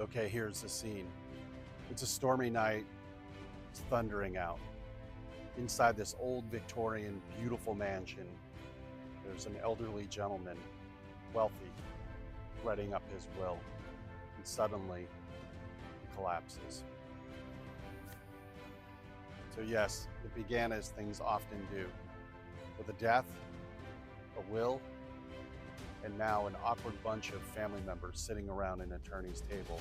Okay, here's the scene. It's a stormy night. It's thundering out. Inside this old Victorian, beautiful mansion, there's an elderly gentleman, wealthy, writing up his will. And suddenly, he collapses. So yes, it began as things often do, with a death, a will, and now an awkward bunch of family members sitting around an attorney's table.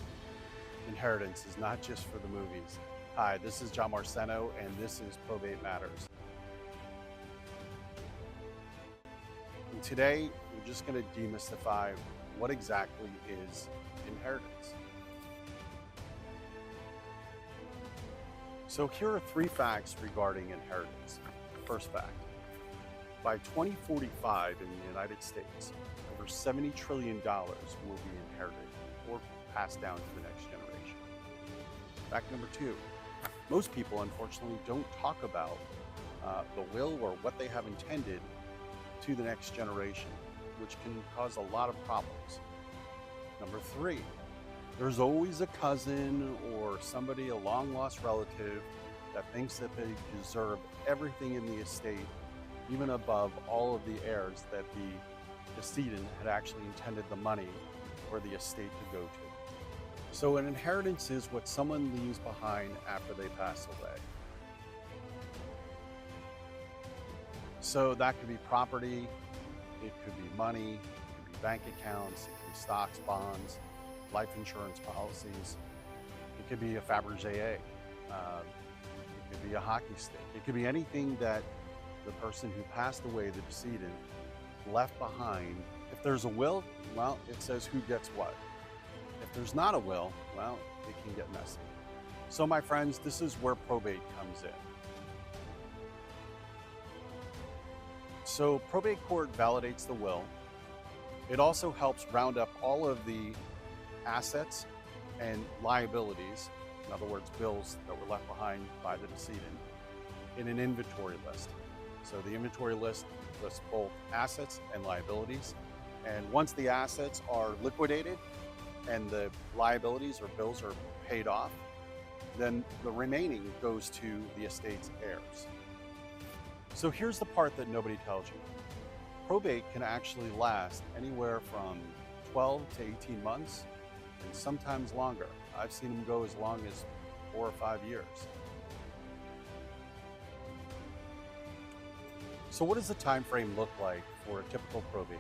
Inheritance is not just for the movies. Hi, this is John Marceno, and this is Probate Matters. And today, we're just going to demystify what exactly is inheritance. So here are 3 facts regarding inheritance. First fact, by 2045 in the United States, over $70 trillion will be inherited or passed down to the next generation. Fact number 2, most people unfortunately don't talk about the will or what they have intended to the next generation, which can cause a lot of problems. Number 3, there's always a cousin or somebody, a long lost relative, that thinks that they deserve everything in the estate, even above all of the heirs that the decedent had actually intended the money or the estate to go to. So an inheritance is what someone leaves behind after they pass away. So that could be property, it could be money, it could be bank accounts, it could be stocks, bonds, life insurance policies. It could be a Fabergé egg. It could be a hockey stick. It could be anything that the person who passed away, the decedent, left behind. If there's a will, well, it says who gets what. If there's not a will, well, it can get messy. So my friends, this is where probate comes in. So probate court validates the will. It also helps round up all of the assets and liabilities, in other words, bills that were left behind by the decedent, in an inventory list. So the inventory list lists both assets and liabilities. And once the assets are liquidated and the liabilities or bills are paid off, then the remaining goes to the estate's heirs. So here's the part that nobody tells you. Probate can actually last anywhere from 12 to 18 months, and sometimes longer. I've seen them go as long as 4 or 5 years. So what does the time frame look like for a typical probate